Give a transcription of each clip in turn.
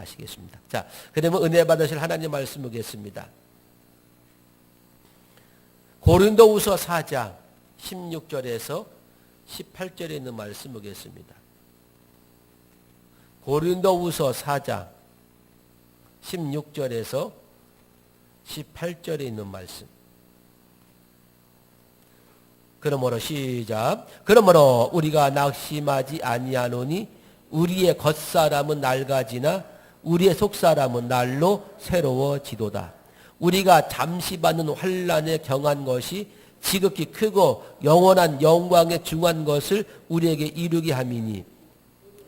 아시겠습니다. 자, 그러면 은혜 받으실 하나님 말씀 보겠습니다. 고린도후서 4장 16절에서 18절에 있는 말씀 보겠습니다. 고린도후서 4장 16절에서 18절에 있는 말씀. 그러므로 시작. 그러므로 우리가 낙심하지 아니하노니 우리의 겉사람은 낡아지나 우리의 속사람은 날로 새로워지도다. 우리가 잠시 받는 환난에 경한 것이 지극히 크고 영원한 영광에 중한 것을 우리에게 이루게 함이니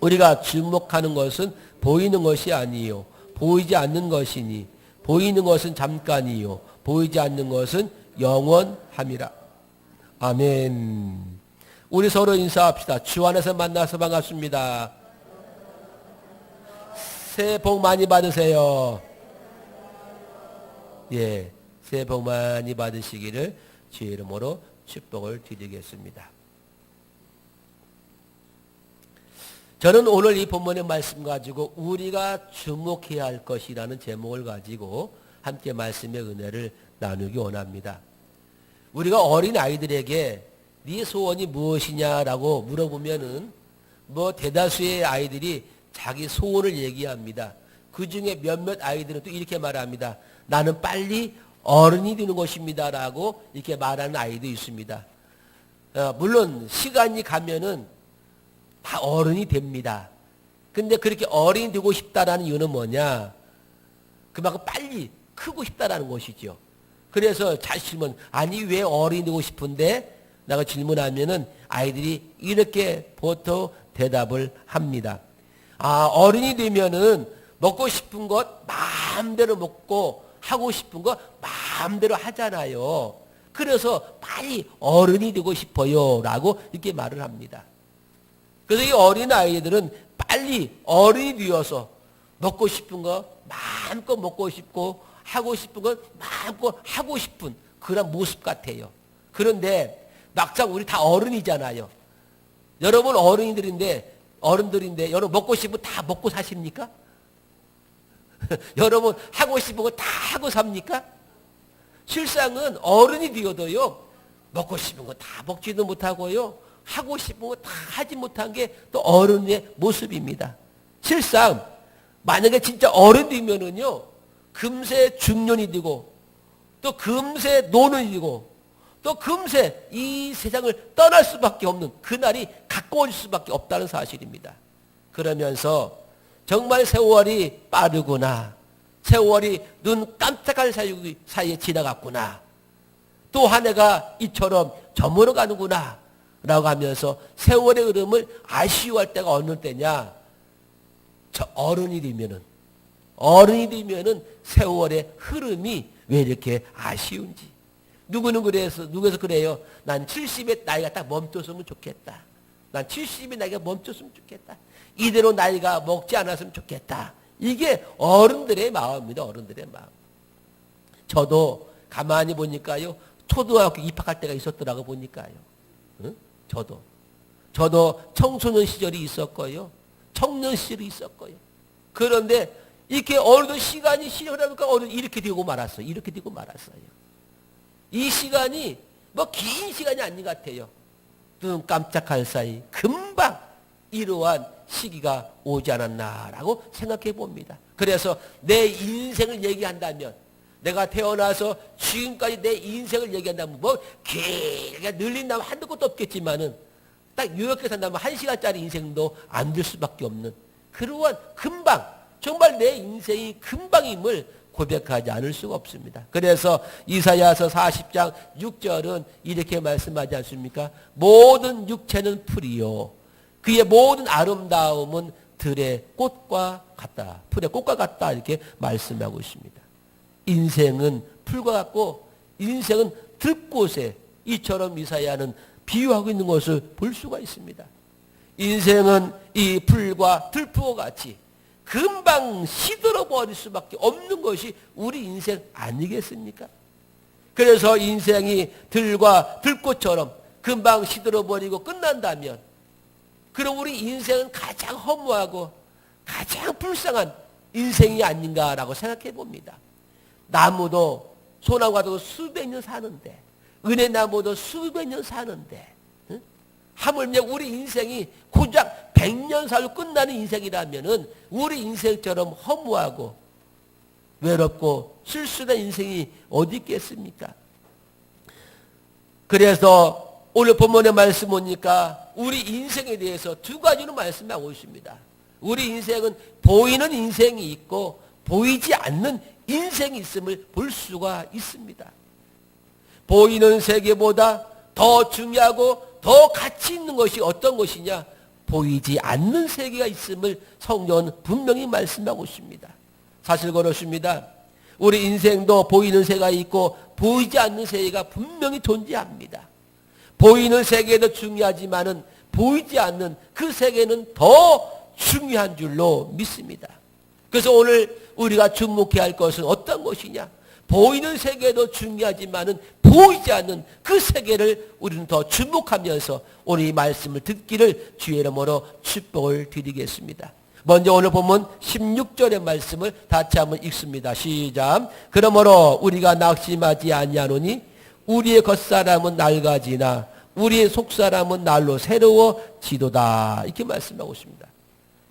우리가 주목하는 것은 보이는 것이 아니요 보이지 않는 것이니 보이는 것은 잠깐이요 보이지 않는 것은 영원함이라. 아멘. 우리 서로 인사합시다. 주 안에서 만나서 반갑습니다. 새해 복 많이 받으세요. 예, 새해 복 많이 받으시기를 주의 이름으로 축복을 드리겠습니다. 저는 오늘 이 본문의 말씀 가지고 우리가 주목해야 할 것이라는 제목을 가지고 함께 말씀의 은혜를 나누기 원합니다. 우리가 어린 아이들에게 네 소원이 무엇이냐라고 물어보면은 대다수의 아이들이 자기 소원을 얘기합니다. 그 중에 몇몇 아이들은 또 이렇게 말합니다. 나는 빨리 어른이 되는 것입니다라고 이렇게 말하는 아이도 있습니다. 물론 시간이 가면은 다 어른이 됩니다. 근데 그렇게 어른이 되고 싶다라는 이유는 뭐냐? 그만큼 빨리 크고 싶다라는 것이죠. 그래서 자식은 아니 왜 어른이 되고 싶은데? 내가 질문하면은 아이들이 이렇게 보통 대답을 합니다. 아, 어른이 되면은 먹고 싶은 것 마음대로 먹고 하고 싶은 거 마음대로 하잖아요. 그래서 빨리 어른이 되고 싶어요 라고 이렇게 말을 합니다. 그래서 이 어린 아이들은 빨리 어른이 되어서 먹고 싶은 거 마음껏 먹고 싶고 하고 싶은 거 마음껏 하고 싶은 그런 모습 같아요. 그런데 막상 우리 다 어른이잖아요. 여러분 어른들인데 여러분 먹고 싶은 거 다 먹고 사십니까? 여러분 하고 싶은 거 다 하고 삽니까? 실상은 어른이 되어도요 먹고 싶은 거 다 먹지도 못하고요 하고 싶은 거 다 하지 못한 게 또 어른의 모습입니다. 실상 만약에 진짜 어른 되면은요 금세 중년이 되고 또 금세 노년이 되고 또 금세 이 세상을 떠날 수밖에 없는 그날이 가까워질 수밖에 없다는 사실입니다. 그러면서 정말 세월이 빠르구나. 세월이 눈 깜짝할 사이에 지나갔구나. 또 한 해가 이처럼 저물어 가는구나. 라고 하면서 세월의 흐름을 아쉬워할 때가 어느 때냐. 저 어른이 되면은 세월의 흐름이 왜 이렇게 아쉬운지. 누구에서 그래요. 난 70의 나이가 딱 멈췄으면 좋겠다. 난 70의 나이가 멈췄으면 좋겠다. 이대로 나이가 먹지 않았으면 좋겠다. 이게 어른들의 마음입니다. 어른들의 마음. 저도 가만히 보니까요. 초등학교 입학할 때가 있었더라고 보니까요. 응? 저도 청소년 시절이 있었고요. 청년 시절이 있었고요. 그런데 이렇게 어느 시간이 흐르니까 어느 이렇게 되고 말았어요. 이렇게 되고 말았어요. 이 시간이 긴 시간이 아닌 것 같아요. 눈 깜짝할 사이 금방 이러한 시기가 오지 않았나라고 생각해 봅니다. 그래서 내 인생을 얘기한다면 내가 태어나서 지금까지 내 인생을 얘기한다면 길게 늘린다면 한두 것도 없겠지만은 딱 요렇게 산다면 1시간짜리 인생도 안 될 수밖에 없는 그러한 금방 정말 내 인생이 금방임을 고백하지 않을 수가 없습니다. 그래서 이사야서 40장 6절은 이렇게 말씀하지 않습니까? 모든 육체는 풀이요 그의 모든 아름다움은 들의 꽃과 같다. 풀의 꽃과 같다 이렇게 말씀하고 있습니다. 인생은 풀과 같고 인생은 들꽃에 이처럼 이사야는 비유하고 있는 것을 볼 수가 있습니다. 인생은 이 풀과 들풀과 같이 금방 시들어버릴 수밖에 없는 것이 우리 인생 아니겠습니까? 그래서 인생이 들과 들꽃처럼 금방 시들어버리고 끝난다면 그럼 우리 인생은 가장 허무하고 가장 불쌍한 인생이 아닌가라고 생각해 봅니다. 나무도 소나무도 수백 년 사는데, 은혜나무도 수백 년 사는데, 응? 하물며 우리 인생이 고작 100년 살고 끝나는 인생이라면은 우리 인생처럼 허무하고 외롭고 쓸쓸한 인생이 어디 있겠습니까? 그래서 오늘 본문의 말씀 보니까 우리 인생에 대해서 두 가지로 말씀하고 있습니다. 우리 인생은 보이는 인생이 있고 보이지 않는 인생이 있음을 볼 수가 있습니다. 보이는 세계보다 더 중요하고 더 가치 있는 것이 어떤 것이냐? 보이지 않는 세계가 있음을 성경은 분명히 말씀하고 있습니다. 사실 그렇습니다. 우리 인생도 보이는 세계가 있고 보이지 않는 세계가 분명히 존재합니다. 보이는 세계도 중요하지만은 보이지 않는 그 세계는 더 중요한 줄로 믿습니다. 그래서 오늘 우리가 주목해야 할 것은 어떤 것이냐? 보이는 세계도 중요하지만은 보이지 않는 그 세계를 우리는 더 주목하면서 오늘 이 말씀을 듣기를 주의 이름으로 축복을 드리겠습니다. 먼저 오늘 보면 16절의 말씀을 다시 한번 읽습니다. 시작. 그러므로 우리가 낙심하지 아니하노니 우리의 겉사람은 낡아지나 우리의 속사람은 날로 새로워지도다. 이렇게 말씀하고 있습니다.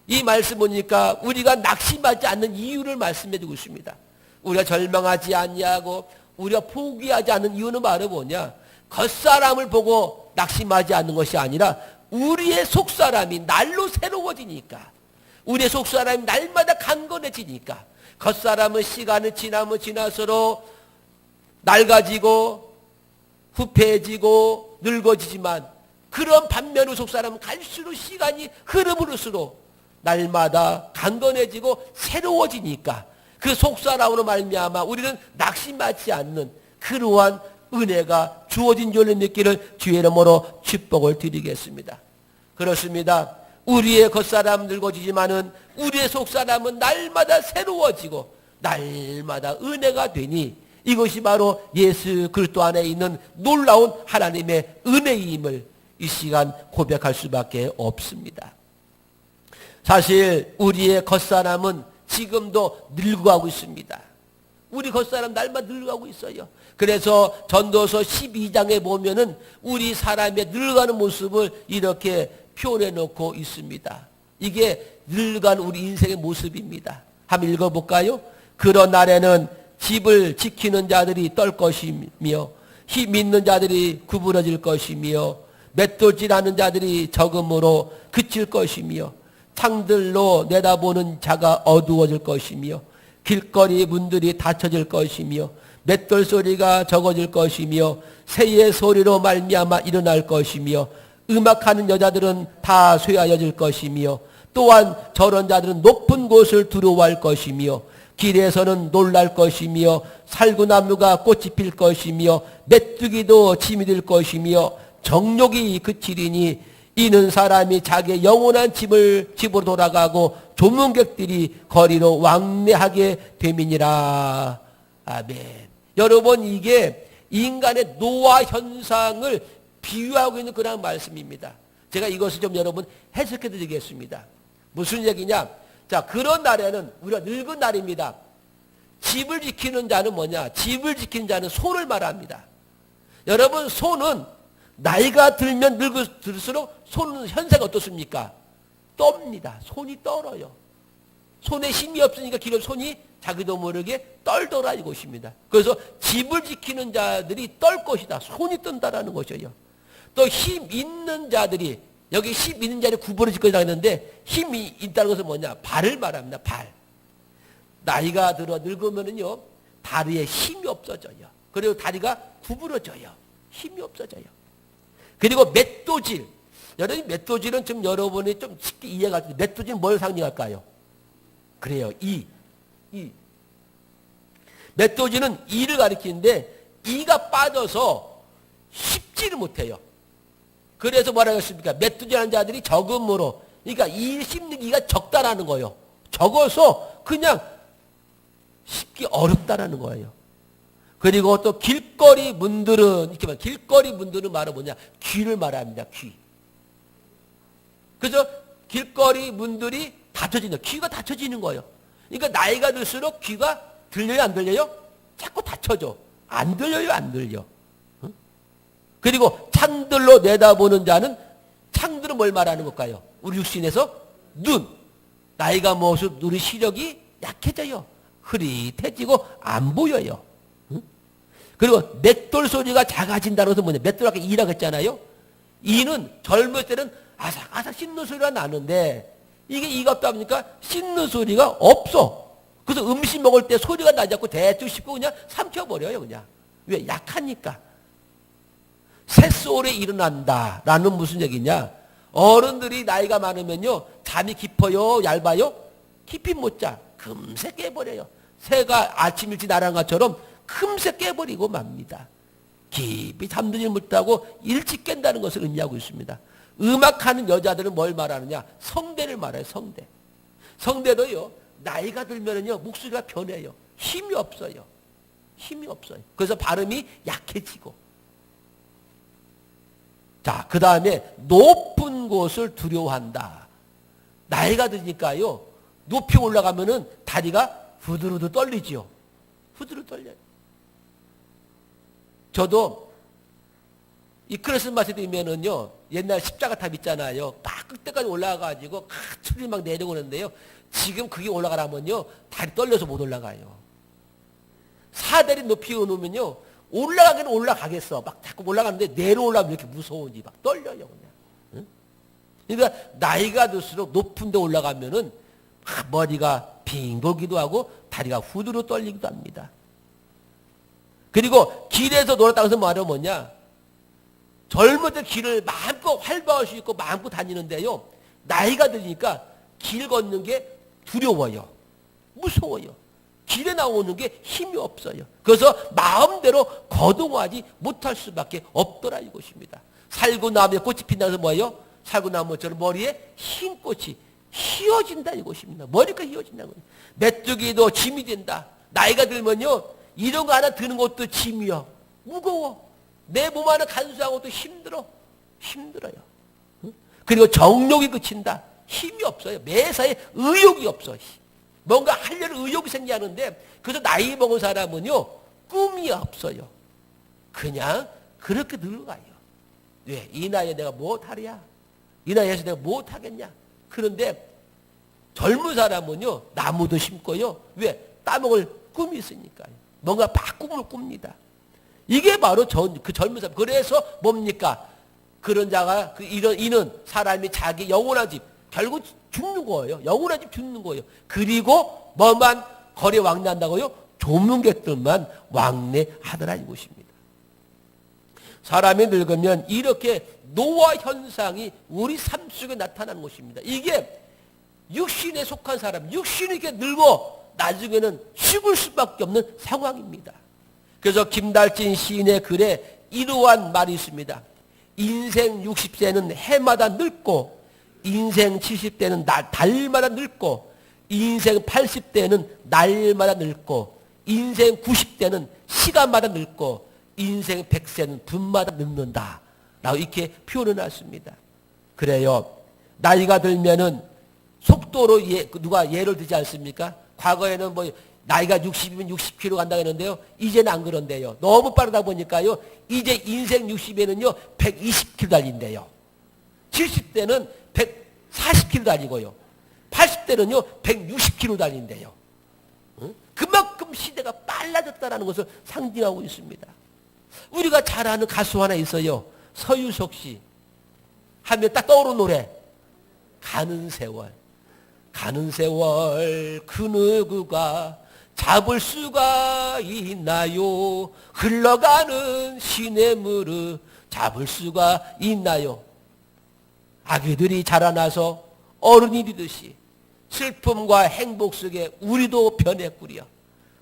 이 말씀 보니까 우리가 낙심하지 않는 이유를 말씀해 주고 있습니다. 우리가 절망하지 아니하고 우리가 포기하지 않는 이유는 바로 뭐냐? 겉사람을 보고 낙심하지 않는 것이 아니라 우리의 속사람이 날로 새로워지니까, 우리의 속사람이 날마다 강건해지니까, 겉사람은 시간을 지나면 지날수록 낡아지고 후패해지고 늙어지지만, 그런 반면으로 속사람은 갈수록 시간이 흐름으로수록 날마다 강건해지고 새로워지니까 그 속사람으로 말미암아 우리는 낙심하지 않는 그러한 은혜가 주어진 줄을 믿기를 주의 이름으로 축복을 드리겠습니다. 그렇습니다. 우리의 겉사람은 늙어지지만은 우리의 속사람은 날마다 새로워지고 날마다 은혜가 되니 이것이 바로 예수 그리스도 안에 있는 놀라운 하나님의 은혜임을 이 시간 고백할 수밖에 없습니다. 사실 우리의 겉사람은 지금도 늙어가고 있습니다. 우리 겉사람 날마다 늙어가고 있어요. 그래서 전도서 12장에 보면은 우리 사람의 늙어가는 모습을 이렇게 표현해 놓고 있습니다. 이게 늙어가는 우리 인생의 모습입니다. 한번 읽어볼까요? 그런 날에는 집을 지키는 자들이 떨 것이며 힘 있는 자들이 구부러질 것이며 맷돌질하는 자들이 적음으로 그칠 것이며 창들로 내다보는 자가 어두워질 것이며 길거리 문들이 닫혀질 것이며 맷돌 소리가 적어질 것이며 새의 소리로 말미암아 일어날 것이며 음악하는 여자들은 다 쇠하여질 것이며 또한 저런 자들은 높은 곳을 두려워할 것이며 길에서는 놀랄 것이며 살구나무가 꽃이 필 것이며 메뚜기도 짐이 될 것이며 정욕이 그치리니 이는 사람이 자기의 영원한 집으로 돌아가고 조문객들이 거리로 왕래하게 됨이니라. 아멘. 여러분, 이게 인간의 노화 현상을 비유하고 있는 그런 말씀입니다. 제가 이것을 좀 여러분 해석해 드리겠습니다. 무슨 얘기냐? 자, 그런 날에는 우리가 늙은 날입니다. 집을 지키는 자는 뭐냐? 집을 지키는 자는 소를 말합니다. 여러분, 소는 나이가 들면 들수록 손 현상이 어떻습니까? 떱니다. 손이 떨어요. 손에 힘이 없으니까 길어 손이 자기도 모르게 떨더라 이것입니다. 그래서 집을 지키는 자들이 떨 것이다. 손이 뜬다라는 것이에요. 또 힘 있는 자들이, 여기 힘 있는 자들이 구부러질 것이다 했는데 힘이 있다는 것은 뭐냐? 발을 말합니다. 발. 나이가 들어 늙으면은요 다리에 힘이 없어져요. 그리고 다리가 구부러져요. 힘이 없어져요. 그리고 맷도질. 여러분, 맷도질은 좀 여러분이 좀 쉽게 이해가 할 때, 맷도질은 뭘 상징할까요? 그래요. 이. 맷도질은 이를 가리키는데, 이가 빠져서 쉽지를 못해요. 그래서 뭐라고 했습니까? 맷도질하는 자들이 적음으로, 그러니까 이 씹는 이가 적다라는 거예요. 적어서 그냥 쉽기 어렵다라는 거예요. 그리고 또 길거리 문들은, 이렇게 말, 길거리 문들은 말은 뭐냐? 귀를 말합니다. 귀. 그래서 길거리 문들이 닫혀진다. 귀가 닫혀지는 거예요. 그러니까 나이가 들수록 귀가 들려요, 안 들려요? 자꾸 닫혀져. 안 들려요, 안 들려. 응? 그리고 창들로 내다보는 자는, 창들은 뭘 말하는 걸까요? 우리 육신에서 눈. 나이가 먹을수록 눈의 시력이 약해져요. 흐릿해지고 안 보여요. 응? 그리고 맷돌 소리가 작아진다는 것은 뭐냐? 맷돌 아까 이라고 했잖아요. 이는 젊을 때는 아삭아삭 씹는 소리가 나는데 이게 이가 없다 보니까 씹는 소리가 없어. 그래서 음식 먹을 때 소리가 나지 않고 대충 씹고 그냥 삼켜버려요, 그냥. 왜? 약하니까. 새소리에 일어난다라는 무슨 얘기냐? 어른들이 나이가 많으면요, 잠이 깊어요, 얇아요? 깊이 못 자. 금세 깨버려요. 새가 아침 일찍 날아간 것처럼 금세 깨버리고 맙니다. 깊이 잠들지 못하고 일찍 깬다는 것을 의미하고 있습니다. 음악하는 여자들은 뭘 말하느냐? 성대를 말해요, 성대. 성대도요, 나이가 들면은요, 목소리가 변해요. 힘이 없어요. 힘이 없어요. 그래서 발음이 약해지고. 자, 그 다음에 높은 곳을 두려워한다. 나이가 드니까요, 높이 올라가면은 다리가 후들후들 떨리지요. 후들후들 떨려요. 저도 이 크리스마스 되면은요, 옛날 십자가탑 있잖아요. 딱 끝까지 올라가가지고 줄이 막 내려오는데요. 지금 그게 올라가라면요, 다리 떨려서 못 올라가요. 사다리 높이 놓으면요, 올라가기는 올라가겠어. 막 자꾸 올라가는데 내려오려면 이렇게 무서운지 막 떨려요, 그냥. 응? 그러니까 나이가 들수록 높은 데 올라가면은 머리가 빙 돌기도 하고 다리가 후두루 떨리기도 합니다. 그리고 길에서 놀았다고 해서 말하면 뭐냐? 젊을 때 길을 마음껏 활보할 수 있고 마음껏 다니는데요. 나이가 들으니까 길 걷는 게 두려워요. 무서워요. 길에 나오는 게 힘이 없어요. 그래서 마음대로 거동하지 못할 수밖에 없더라 이것입니다. 살구나무에 꽃이 핀다고 해서 뭐예요? 살구나무처럼 머리에 흰 꽃이 휘어진다 이것입니다. 머리가 휘어진다는 거예요. 메뚜기도 짐이 된다. 나이가 들면요, 이런 거 하나 드는 것도 짐이야. 무거워. 내 몸 하나 간수하는 것도 힘들어요. 그리고 정욕이 그친다. 힘이 없어요. 매사에 의욕이 없어. 뭔가 하려는 의욕이 생기는데, 그래서 나이 먹은 사람은요, 꿈이 없어요. 그냥 그렇게 늙어가요. 왜? 이 나이에 내가 못하랴? 이 나이에서 내가 못하겠냐? 그런데 젊은 사람은요, 나무도 심고요. 왜? 따먹을 꿈이 있으니까요. 뭔가 막 꿈을 꿉니다. 이게 바로 그 젊은 사람. 그래서 뭡니까? 그런 자가, 이는 사람이 자기 영원한 집, 결국 죽는 거예요. 영원한 집 죽는 거예요. 그리고 뭐만 거래 왕래한다고요? 조문객들만 왕래하더라 이것입니다. 사람이 늙으면 이렇게 노화 현상이 우리 삶 속에 나타나는 것입니다. 이게 육신에 속한 사람, 육신이 이렇게 늙어 나중에는 죽을 수밖에 없는 상황입니다. 그래서 김달진 시인의 글에 이러한 말이 있습니다. 인생 60세는 해마다 늙고, 인생 70대는 달마다 늙고, 인생 80대는 날마다 늙고, 인생 90대는 시간마다 늙고, 인생 100세는 분마다 늙는다 라고 이렇게 표현을 했습니다. 그래요. 나이가 들면은 속도로 누가 예를 들지 않습니까? 과거에는 뭐 나이가 60이면 60km 간다고 했는데요. 이제는 안 그런데요. 너무 빠르다 보니까요. 이제 인생 60에는요. 120km 달린대요. 70대는 140km 달리고요. 80대는요. 160km 달린대요. 응? 그만큼 시대가 빨라졌다는 것을 상징하고 있습니다. 우리가 잘 아는 가수 하나 있어요. 서유석 씨. 하면 딱 떠오르는 노래. 가는 세월. 가는 세월 그 누구가 잡을 수가 있나요? 흘러가는 시냇물을 잡을 수가 있나요? 아기들이 자라나서 어른이 되듯이 슬픔과 행복 속에 우리도 변했구려.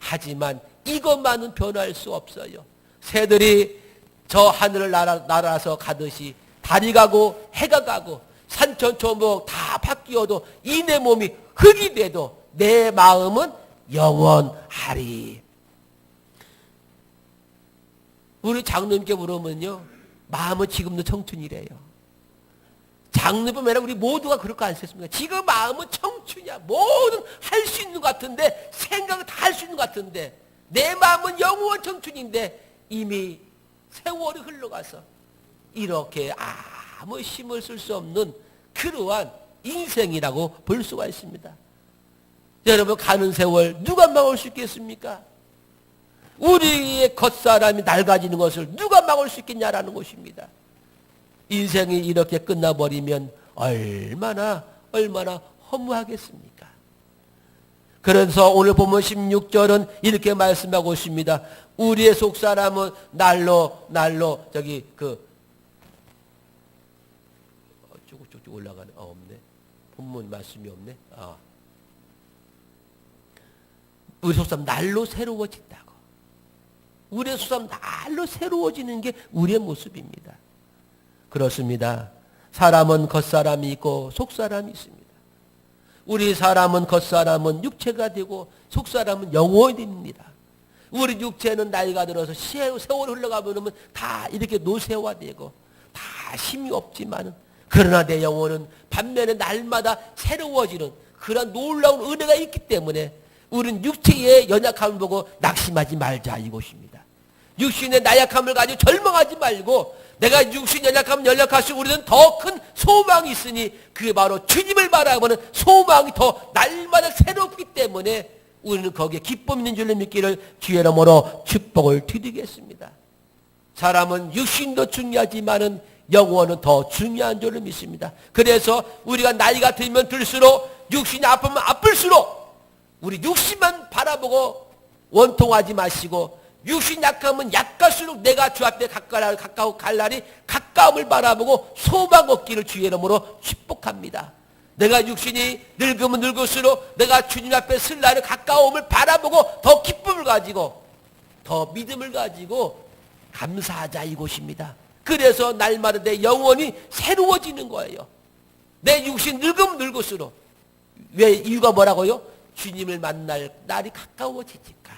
하지만 이것만은 변할 수 없어요. 새들이 저 하늘을 날아서 가듯이 달이 가고 해가 가고 산천초목 다 바뀌어도 이 내 몸이 흙이 돼도 내 마음은 영원하리. 우리 장로님께 물으면요, 마음은 지금도 청춘이래요. 장르뿐만 아니라 우리 모두가 그럴 거 아니겠습니까? 지금 마음은 청춘이야. 뭐든 할 수 있는 것 같은데, 생각은 다 할 수 있는 것 같은데, 내 마음은 영원 청춘인데 이미 세월이 흘러가서 이렇게 아무 힘을 쓸 수 없는 그러한 인생이라고 볼 수가 있습니다. 여러분, 가는 세월 누가 막을 수 있겠습니까? 우리의 겉사람이 낡아지는 것을 누가 막을 수 있겠냐라는 것입니다. 인생이 이렇게 끝나버리면 얼마나 허무하겠습니까? 그래서 오늘 보면 16절은 이렇게 말씀하고 있습니다. 우리의 속사람은 날로 쭉 올라가네. 없네. 본문 말씀이 없네. 우리 속사람 날로 새로워진다고. 우리의 속사람 날로 새로워지는 게 우리의 모습입니다. 그렇습니다. 사람은 겉사람이 있고 속사람이 있습니다. 우리 사람은 겉사람은 육체가 되고 속사람은 영혼이 됩니다. 우리 육체는 나이가 들어서 세월이 흘러가면 다 이렇게 노쇠화되고 다 힘이 없지만, 그러나 내 영혼은 반면에 날마다 새로워지는 그런 놀라운 은혜가 있기 때문에 우리는 육체의 연약함을 보고 낙심하지 말자, 이것입니다. 육신의 나약함을 가지고 절망하지 말고, 내가 육신 연약하면 연약할수록 우리는 더 큰 소망이 있으니 그게 바로 주님을 바라보는 소망이 더 날마다 새롭기 때문에 우리는 거기에 기쁨 있는 줄로 믿기를 주의 이름으로 축복을 드리겠습니다. 사람은 육신도 중요하지만은 영혼은 더 중요한 줄로 믿습니다. 그래서 우리가 나이가 들면 들수록, 육신이 아프면 아플수록 우리 육신만 바라보고 원통하지 마시고, 육신 약하면 약할수록 내가 주 앞에 가까워 갈 날이 가까움을 바라보고 소망 얻기를 주의 이름으로 축복합니다. 내가 육신이 늙으면 늙을수록 내가 주님 앞에 설 날을 가까움을 바라보고 더 기쁨을 가지고 더 믿음을 가지고 감사하자, 이것입니다. 그래서 날마다 내 영혼이 새로워지는 거예요. 내 육신 늙으면 늙을수록. 왜? 이유가 뭐라고요? 주님을 만날 날이 가까워지니까.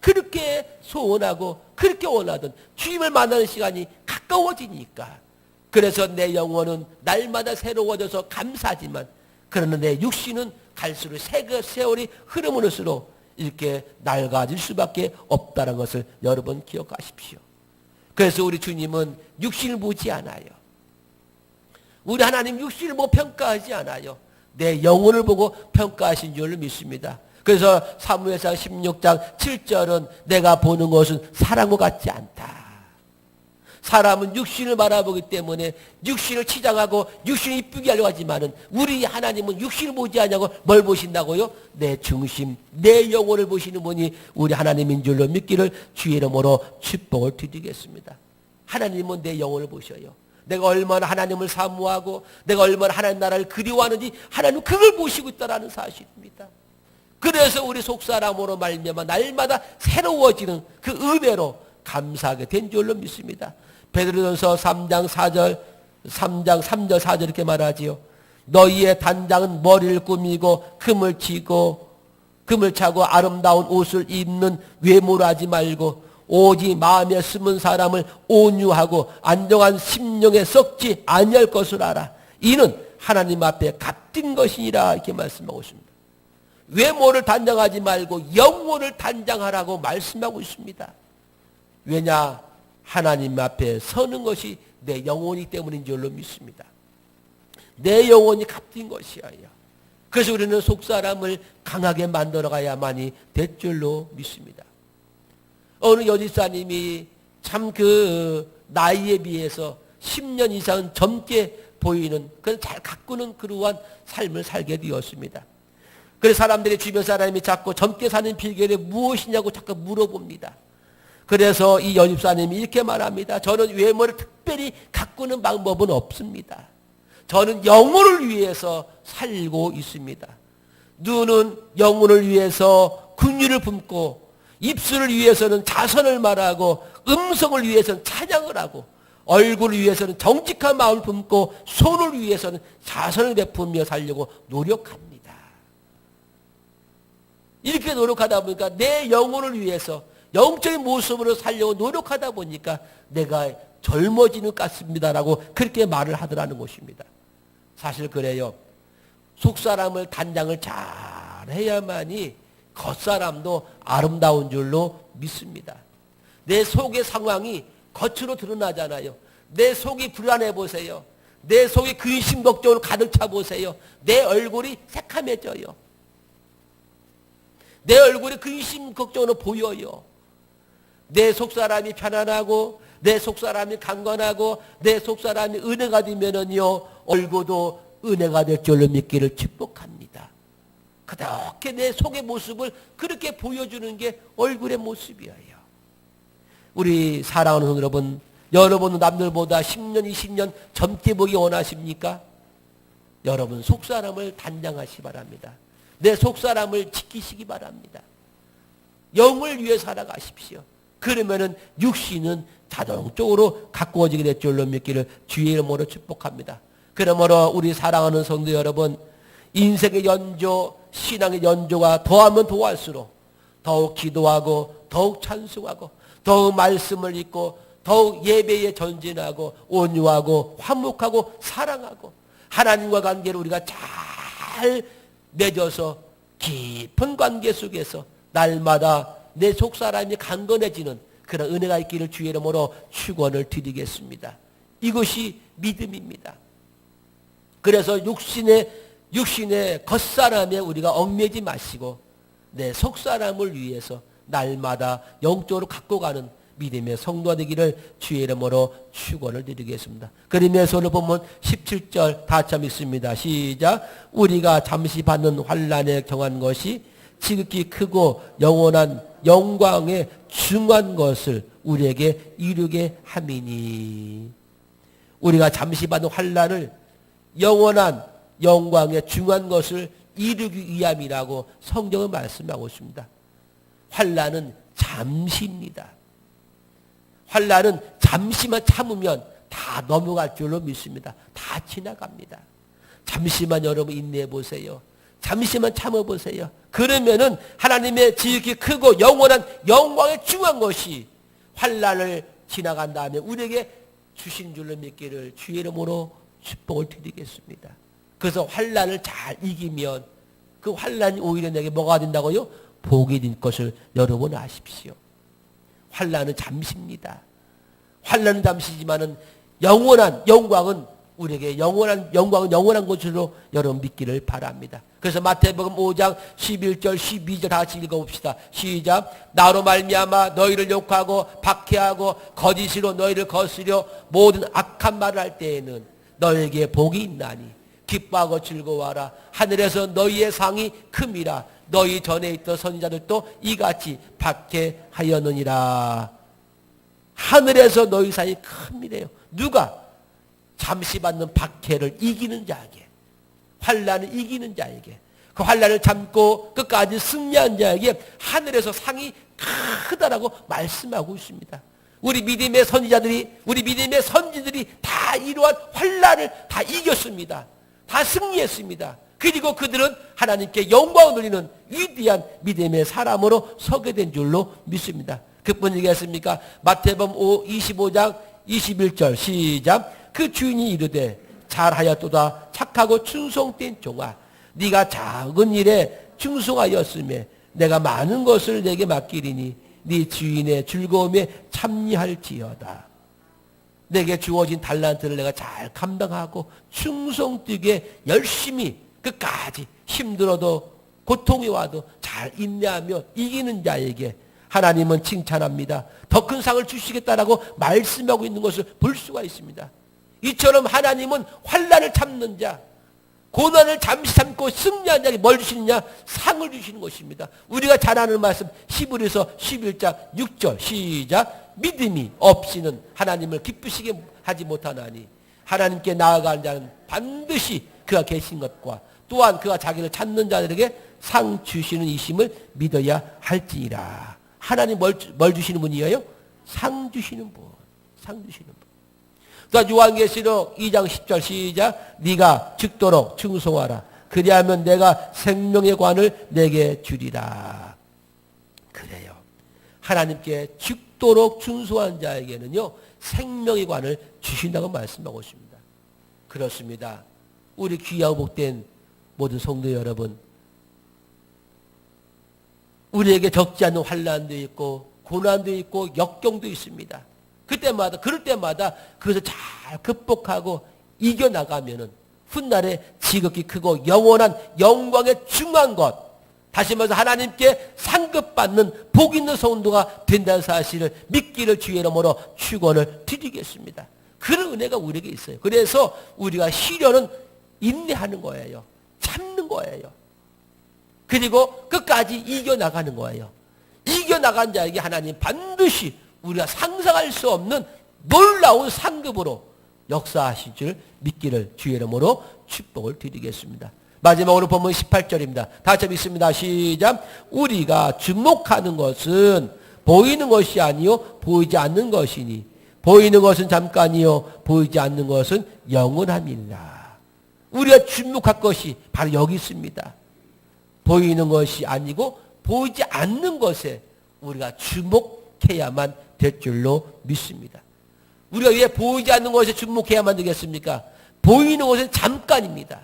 그렇게 소원하고 그렇게 원하던 주님을 만나는 시간이 가까워지니까. 그래서 내 영혼은 날마다 새로워져서 감사하지만, 그러나 내 육신은 갈수록 세월이 흐름으로써 이렇게 낡아질 수밖에 없다는 것을 여러분 기억하십시오. 그래서 우리 주님은 육신을 보지 않아요. 우리 하나님 육신을 보고 평가하지 않아요. 내 영혼을 보고 평가하신 줄을 믿습니다. 그래서 사무엘상 16장 7절은 내가 보는 것은 사람과 같지 않다. 사람은 육신을 바라보기 때문에 육신을 치장하고 육신을 이쁘게 하려고 하지만은 우리 하나님은 육신을 보지 않냐고 뭘 보신다고요? 내 중심, 내 영혼을 보시는 분이 우리 하나님인 줄로 믿기를 주의 이름으로 축복을 드리겠습니다. 하나님은 내 영혼을 보셔요. 내가 얼마나 하나님을 사모하고 내가 얼마나 하나님 나라를 그리워하는지 하나님은 그걸 보시고 있다는 사실입니다. 그래서 우리 속사람으로 말미암아 날마다 새로워지는 그 은혜로 감사하게 된 줄로 믿습니다. 베드로전서 3장 3절 4절 이렇게 말하지요. 너희의 단장은 머리를 꾸미고 금을 차고 아름다운 옷을 입는 외모로 하지 말고 오직 마음에 숨은 사람을 온유하고 안정한 심령에 썩지 아니할 것을 알아. 이는 하나님 앞에 값진 것이니라, 이렇게 말씀하고 있습니다. 외모를 단장하지 말고 영혼을 단장하라고 말씀하고 있습니다. 왜냐? 하나님 앞에 서는 것이 내 영혼이기 때문인 줄로 믿습니다. 내 영혼이 값진 것이에요. 그래서 우리는 속사람을 강하게 만들어가야만이 될 줄로 믿습니다. 어느 여집사님이 참 그 나이에 비해서 10년 이상 젊게 보이는, 그래서 잘 가꾸는 그러한 삶을 살게 되었습니다. 그래서 사람들이, 주변 사람이 자꾸 젊게 사는 비결이 무엇이냐고 자꾸 물어봅니다. 그래서 이 여집사님이 이렇게 말합니다. 저는 외모를 특별히 가꾸는 방법은 없습니다. 저는 영혼을 위해서 살고 있습니다. 눈은 영혼을 위해서 긍휼을 품고, 입술을 위해서는 자선을 말하고, 음성을 위해서는 찬양을 하고, 얼굴을 위해서는 정직한 마음을 품고, 손을 위해서는 자선을 베풀며 살려고 노력합니다. 이렇게 노력하다 보니까 내 영혼을 위해서 영적인 모습으로 살려고 노력하다 보니까 내가 젊어지는 것 같습니다라고 그렇게 말을 하더라는 것입니다. 사실 그래요. 속사람을 단장을 잘 해야만이 겉사람도 아름다운 줄로 믿습니다. 내 속의 상황이 겉으로 드러나잖아요. 내 속이 불안해 보세요. 내 속이 근심 걱정으로 가득 차 보세요. 내 얼굴이 새카매져요. 내 얼굴이 근심 걱정으로 보여요. 내 속사람이 편안하고 내 속사람이 강건하고 내 속사람이 은혜가 되면은요 얼굴도 은혜가 될 줄로 믿기를 축복합니다. 그렇게 내 속의 모습을 그렇게 보여주는 게 얼굴의 모습이에요. 우리 사랑하는 성도 여러분, 여러분은 남들보다 10년, 20년 젊게 보기 원하십니까? 여러분 속사람을 단장하시기 바랍니다. 내 속사람을 지키시기 바랍니다. 영을 위해 살아가십시오. 그러면은 육신은 자동적으로 가꾸어지게 될 줄로 믿기를 주의 이름으로 축복합니다. 그러므로 우리 사랑하는 성도 여러분, 인생의 연조, 신앙의 연조가 더하면 더할수록 더욱 기도하고 더욱 찬송하고 더욱 말씀을 읽고 더욱 예배에 전진하고 온유하고 화목하고 사랑하고 하나님과 관계를 우리가 잘 맺어서 깊은 관계 속에서 날마다 내 속사람이 강건해지는 그런 은혜가 있기를 주의 이름으로 축원을 드리겠습니다. 이것이 믿음입니다. 그래서 육신의 겉사람에 우리가 얽매지 마시고 내 속사람을 위해서 날마다 영적으로 갖고 가는 믿음의 성도가 되기를 주의 이름으로 축원을 드리겠습니다. 그러면서 오늘 보면 17절 다 같이 읽습니다. 시작. 우리가 잠시 받는 환난에 경한 것이 지극히 크고 영원한 영광의 중한 것을 우리에게 이루게 함이니. 우리가 잠시 받는 환난을 영원한 영광의 중한 것을 이루기 위함이라고 성경은 말씀하고 있습니다. 환난은 잠시입니다. 환난은 잠시만 참으면 다 넘어갈 줄로 믿습니다. 다 지나갑니다. 잠시만 여러분 인내해 보세요. 잠시만 참아보세요. 그러면은 하나님의 지극히 크고 영원한 영광의 중한 것이 환난을 지나간 다음에 우리에게 주신 줄로 믿기를 주의 이름으로 축복을 드리겠습니다. 그래서 환난을 잘 이기면 그 환난이 오히려 내게 뭐가 된다고요? 복이 될 것을 여러분 아십시오. 환난은 잠시입니다. 환난은 잠시지만은 영원한 영광은 우리에게 영원한 영광은 영원한 것으로 여러분 믿기를 바랍니다. 그래서 마태복음 5장 11절 12절 다 같이 읽어봅시다. 시작. 나로 말미암아 너희를 욕하고 박해하고 거짓으로 너희를 거스려 모든 악한 말을 할 때에는 너희에게 복이 있나니 기뻐하고 즐거워하라. 하늘에서 너희의 상이 큼이라. 너희 전에 있던 선지자들도 이같이 박해하였느니라. 하늘에서 너희 상이 큼이래요. 누가? 잠시 받는 박해를 이기는 자에게, 환난을 이기는 자에게, 그 환난을 참고 끝까지 승리한 자에게 하늘에서 상이 크다라고 말씀하고 있습니다. 우리 믿음의 선지자들이, 우리 믿음의 선지들이 다 이러한 환난을 다 이겼습니다. 다 승리했습니다. 그리고 그들은 하나님께 영광을 돌리는 위대한 믿음의 사람으로 서게 된 줄로 믿습니다. 그뿐이겠습니까? 마태복음 25장 21절 시작. 그 주인이 이르되 잘하였도다 착하고 충성된 종아, 네가 작은 일에 충성하였으며 내가 많은 것을 내게 맡기리니 네 주인의 즐거움에 참여할지어다. 내게 주어진 달란트를 내가 잘 감당하고 충성되게 열심히 끝까지 힘들어도 고통이 와도 잘 인내하며 이기는 자에게 하나님은 칭찬합니다. 더 큰 상을 주시겠다라고 말씀하고 있는 것을 볼 수가 있습니다. 이처럼 하나님은 환난을 참는 자, 고난을 잠시 참고 승리한 자에게 뭘 주시느냐? 상을 주시는 것입니다. 우리가 잘 아는 말씀 히브리서 11장 6절 시작. 믿음이 없이는 하나님을 기쁘시게 하지 못하나니 하나님께 나아가는 자는 반드시 그가 계신 것과 또한 그가 자기를 찾는 자들에게 상 주시는 이심을 믿어야 할지니라. 하나님 뭘 주시는 분이에요? 상 주시는 분. 상 주시는 분. 또 요한계시록 2장 10절 시작. 네가 죽도록 충성하라. 그리하면 내가 생명의 관을 내게 주리라. 그래요. 하나님께 죽도록 충성한 자에게는요 생명의 관을 주신다고 말씀하고 있습니다. 그렇습니다. 우리 귀하고 복된 모든 성도 여러분, 우리에게 적지 않은 환난도 있고 고난도 있고 역경도 있습니다. 그럴 때마다 그것을 잘 극복하고 이겨나가면은 훗날에 지극히 크고 영원한 영광의 중요한 것, 다시 말해서 하나님께 상급받는 복 있는 성도가 된다는 사실을 믿기를 주의 이름으로 축원을 드리겠습니다. 그런 은혜가 우리에게 있어요. 그래서 우리가 시련은 인내하는 거예요. 참는 거예요. 그리고 끝까지 이겨나가는 거예요. 이겨나간 자에게 하나님 반드시 우리가 상상할 수 없는 놀라운 상급으로 역사하실 줄 믿기를 주의 이름으로 축복을 드리겠습니다. 마지막으로 보면 18절입니다. 다 같이 읽습니다. 시작. 우리가 주목하는 것은 보이는 것이 아니요 보이지 않는 것이니 보이는 것은 잠깐이요 보이지 않는 것은 영원함이니라. 우리가 주목할 것이 바로 여기 있습니다. 보이는 것이 아니고 보이지 않는 것에 우리가 주목해야만 될 줄로 믿습니다. 우리가 왜 보이지 않는 것에 주목해야만 되겠습니까? 보이는 것은 잠깐입니다.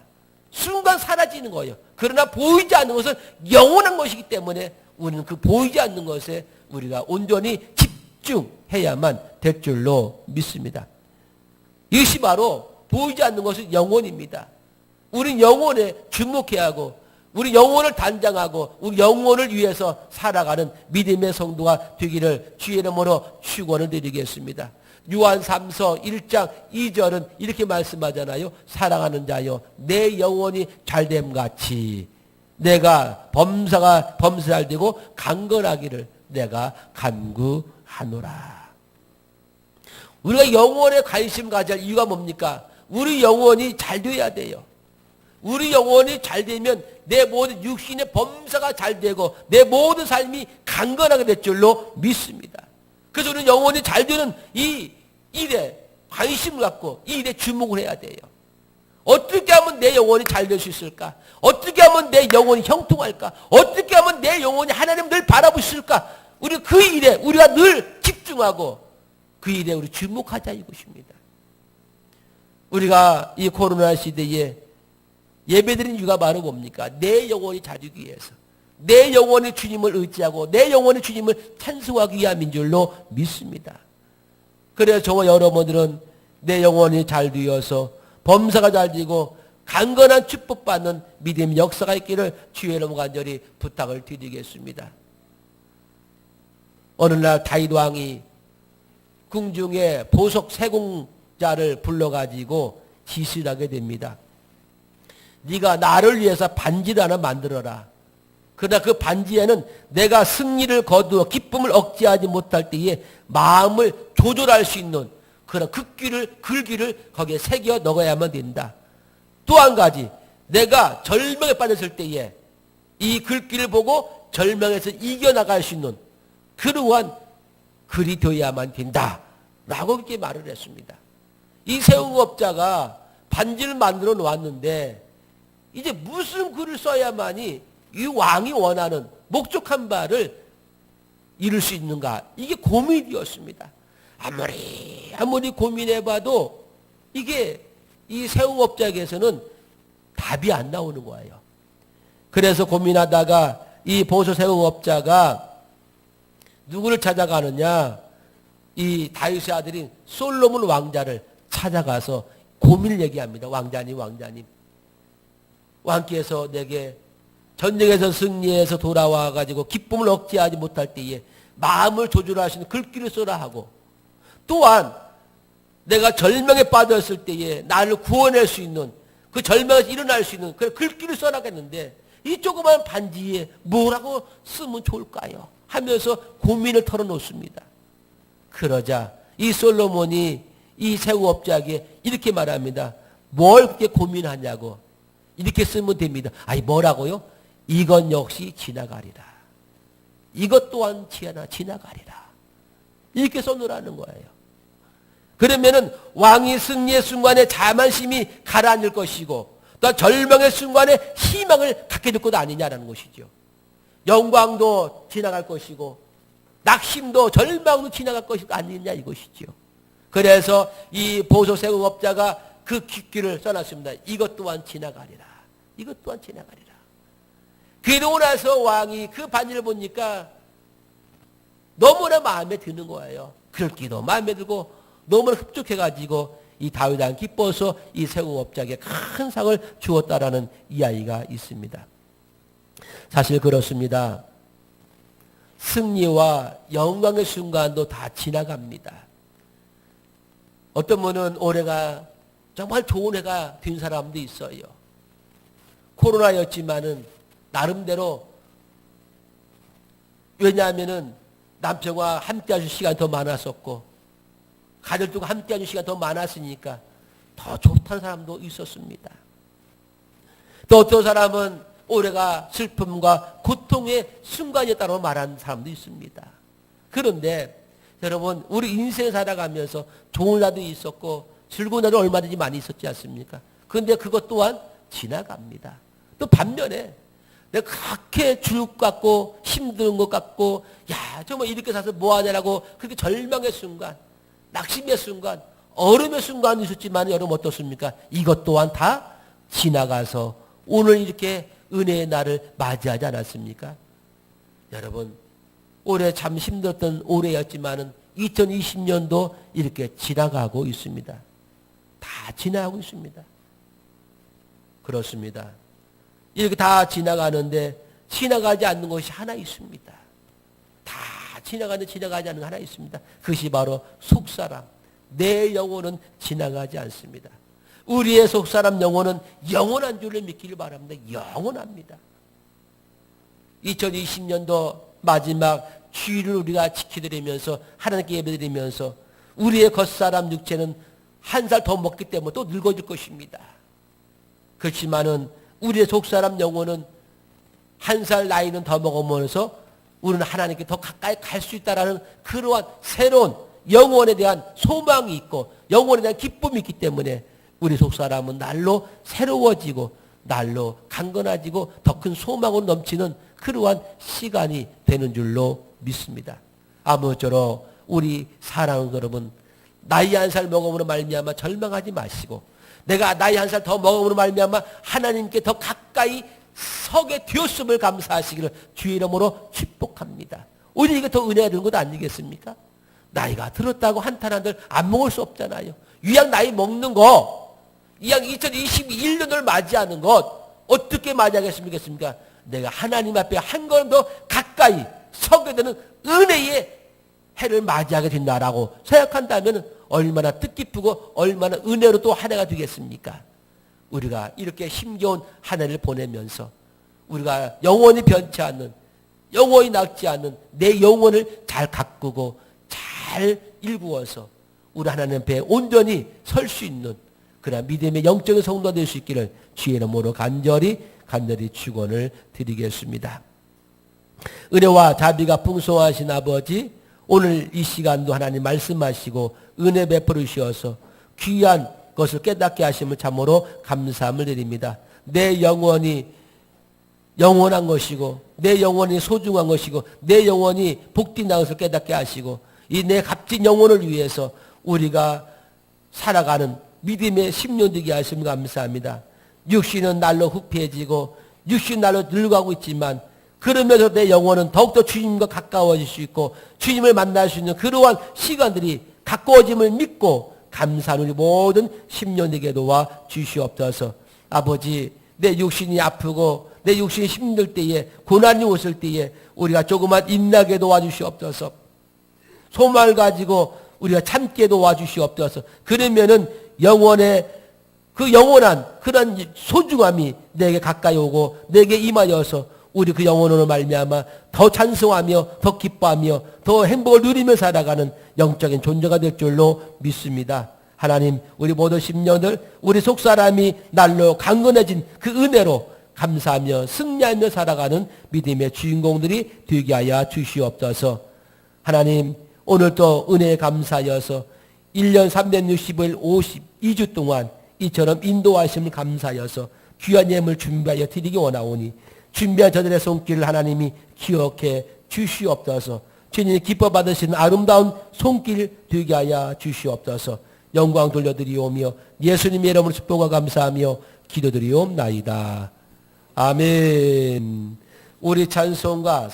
순간 사라지는 거예요. 그러나 보이지 않는 것은 영원한 것이기 때문에 우리는 그 보이지 않는 것에 우리가 온전히 집중해야만 될 줄로 믿습니다. 이것이 바로 보이지 않는 것은 영혼입니다. 우리는 영혼에 주목해야 하고 우리 영혼을 단장하고 우리 영혼을 위해서 살아가는 믿음의 성도가 되기를 주의 이름으로 축원을 드리겠습니다. 요한 3서 1장 2절은 이렇게 말씀하잖아요. 사랑하는 자여 내 영혼이 잘됨같이 내가 범사가 잘되고 강건하기를 내가 간구하노라. 우리가 영혼에 관심 가질 이유가 뭡니까? 우리 영혼이 잘 돼야 돼요. 우리 영혼이 잘 되면 내 모든 육신의 범사가 잘 되고 내 모든 삶이 강건하게 될 줄로 믿습니다. 그래서 우리는 영혼이 잘 되는 이 일에 관심을 갖고 이 일에 주목을 해야 돼요. 어떻게 하면 내 영혼이 잘 될 수 있을까? 어떻게 하면 내 영혼이 형통할까? 어떻게 하면 내 영혼이 하나님을 늘 바라볼 수 있을까? 우리 그 일에 우리가 늘 집중하고 그 일에 우리 주목하자 이것입니다. 우리가 이 코로나 시대에 예배드린 이유가 바로 뭡니까? 내 영혼이 잘 되기 위해서. 내 영혼이 주님을 의지하고 내 영혼이 주님을 찬송하기 위함인 줄로 믿습니다. 그래서 저와 여러분들은 내 영혼이 잘 되어서 범사가 잘 되고 강건한 축복받는 믿음의 역사가 있기를 주의 이름으로 간절히 부탁을 드리겠습니다. 어느 날 다윗 왕이 궁중에 보석 세공자를 불러가지고 지시를 하게 됩니다. 네가 나를 위해서 반지를 하나 만들어라. 그러나 그 반지에는 내가 승리를 거두어 기쁨을 억제하지 못할 때에 마음을 조절할 수 있는 그런 글귀를 거기에 새겨 넣어야만 된다. 또 한 가지, 내가 절망에 빠졌을 때에 이 글귀를 보고 절망에서 이겨나갈 수 있는 그러한 글이 되어야만 된다. 라고 그렇게 말을 했습니다. 이 세우업자가 반지를 만들어 놓았는데 이제 무슨 글을 써야만이 이 왕이 원하는 목적한 바를 이룰 수 있는가? 이게 고민이 되었습니다. 아무리 고민해봐도 이게 이 세우업자에게서는 답이 안 나오는 거예요. 그래서 고민하다가 이 보소 세우업자가 누구를 찾아가느냐? 이 다윗의 아들인 솔로몬 왕자를 찾아가서 고민을 얘기합니다. 왕자님. 왕께서 내게 전쟁에서 승리해서 돌아와가지고 기쁨을 억제하지 못할 때에 마음을 조절하시는 글귀를 써라 하고 또한 내가 절망에 빠졌을 때에 나를 구원할 수 있는 그 절망에서 일어날 수 있는 그 글귀를 써라겠는데 이 조그만 반지에 뭐라고 쓰면 좋을까요? 하면서 고민을 털어놓습니다. 그러자 이 솔로몬이 이 세우업자에게 이렇게 말합니다. 뭘 그렇게 고민하냐고. 이렇게 쓰면 됩니다. 아니 뭐라고요? 이건 역시 지나가리라. 이것 또한 지나가리라. 이렇게 써놓으라는 거예요. 그러면은 왕이 승리의 순간에 자만심이 가라앉을 것이고 또 절망의 순간에 희망을 갖게 될 것 아니냐라는 것이죠. 영광도 지나갈 것이고 낙심도 절망도 지나갈 것이 아니냐 이것이죠. 그래서 이 보소 세우업자가 그 길을 써놨습니다. 이것 또한 지나가리라. 이것 또한 지나가리라. 그러고 나서 왕이 그 반지를 보니까 너무나 마음에 드는 거예요. 글귀도 마음에 들고 너무나 흡족해가지고 이 다윗 왕 기뻐서 이 세공업자에게 큰 상을 주었다라는 이야기가 있습니다. 사실 그렇습니다. 승리와 영광의 순간도 다 지나갑니다. 어떤 분은 올해가 정말 좋은 해가 된 사람도 있어요. 코로나였지만은 나름대로, 왜냐하면은 남편과 함께 하실 시간이 더 많았었고 가족들과 함께 하는 시간이 더 많았으니까 더 좋다는 사람도 있었습니다. 또 어떤 사람은 올해가 슬픔과 고통의 순간이었다고 말하는 사람도 있습니다. 그런데 여러분, 우리 인생 살아가면서 좋은 날도 있었고 즐거운 날도 얼마든지 많이 있었지 않습니까? 그런데 그것 또한 지나갑니다. 또 반면에 내가 그렇게 주눅 같고 힘든 것 같고 야 정말 이렇게 사서 뭐하냐라고 그렇게 절망의 순간, 낙심의 순간, 얼음의 순간이 있었지만 여러분 어떻습니까? 이것 또한 다 지나가서 오늘 이렇게 은혜의 날을 맞이하지 않았습니까? 여러분, 올해 참 힘들었던 올해였지만은 2020년도 이렇게 지나가고 있습니다. 다 지나가고 있습니다. 그렇습니다. 이렇게 다 지나가는데 지나가지 않는 것이 하나 있습니다. 다 지나가는데 지나가지 않는 거 하나 있습니다. 그것이 바로 속사람. 내 영혼은 지나가지 않습니다. 우리의 속사람 영혼은 영원한 줄을 믿기를 바랍니다. 영원합니다. 2020년도 마지막 주일을 우리가 지켜드리면서 하나님께 예배드리면서 우리의 겉사람 육체는 한 살 더 먹기 때문에 또 늙어질 것입니다. 그렇지만은 우리의 속사람 영혼은 한 살 나이는 더 먹으면서 우리는 하나님께 더 가까이 갈 수 있다라는 그러한 새로운 영혼에 대한 소망이 있고 영혼에 대한 기쁨이 있기 때문에 우리 속사람은 날로 새로워지고 날로 강건해지고 더 큰 소망으로 넘치는 그러한 시간이 되는 줄로 믿습니다. 아무쪼록 우리 사랑하는 여러분, 나이 한 살 먹음으로 말미암아 절망하지 마시고 내가 나이 한 살 더 먹음으로 말미암아 하나님께 더 가까이 서게 되었음을 감사하시기를 주의 이름으로 축복합니다. 오히려 이게 더 은혜가 되는 것 아니겠습니까? 나이가 들었다고 한탄한들 안 먹을 수 없잖아요. 위양 나이 먹는 거, 이양 2021년을 맞이하는 것 어떻게 맞이하겠습니까? 내가 하나님 앞에 한 걸음 더 가까이 서게 되는 은혜의 해를 맞이하게 된다라고 생각한다면 얼마나 뜻깊고 얼마나 은혜로 또 한 해가 되겠습니까? 우리가 이렇게 힘겨운 한 해를 보내면서 우리가 영원히 변치 않는, 영원히 낡지 않는 내 영혼을 잘 가꾸고 잘 일구어서 우리 하나님 앞에 온전히 설 수 있는 그런 믿음의 영적인 성도가 될 수 있기를 주의 이름으로 간절히 축원을 드리겠습니다. 은혜와 자비가 풍성하신 아버지, 오늘 이 시간도 하나님 말씀하시고 은혜 베풀어 주셔서 귀한 것을 깨닫게 하심을 참으로 감사함을 드립니다. 내 영혼이 영원한 것이고 내 영혼이 소중한 것이고 내 영혼이 복된다는 것을 깨닫게 하시고 이 내 값진 영혼을 위해서 우리가 살아가는 믿음의 10년 되게 하심을 감사합니다. 육신은 날로 흑폐해지고 육신 날로 늙어가고 있지만 그러면서 내 영혼은 더욱더 주님과 가까워질 수 있고 주님을 만날 수 있는 그러한 시간들이 가까워짐을 믿고 감사하는 우리 모든 10년 되게 도와 주시옵소서. 아버지, 내 육신이 아프고 내 육신이 힘들 때에 고난이 오실 때에 우리가 조금만 인나게 도와주시옵소서. 소망을 가지고 우리가 참게 도와주시옵소서. 그러면은 영혼의 그 영원한 그런 소중함이 내게 가까이 오고 내게 임하여서 우리 그 영혼으로 말미암아 더 찬송하며 더 기뻐하며 더 행복을 누리며 살아가는 영적인 존재가 될 줄로 믿습니다. 하나님, 우리 모든 10년을 우리 속사람이 날로 강건해진 그 은혜로 감사하며 승리하며 살아가는 믿음의 주인공들이 되게 하여 주시옵소서. 하나님, 오늘도 은혜에 감사하여서 1년 365일 52주 동안 이처럼 인도하심을 감사하여서 귀한 예물 준비하여 드리기 원하오니 준비한 저들의 손길을 하나님이 기억해 주시옵소서. 주님이 기뻐 받으시는 아름다운 손길 되게 하여 주시옵소서. 영광 돌려드리오며 예수님의 이름으로 축복과 감사하며 기도드리옵나이다. 아멘. 우리 찬송가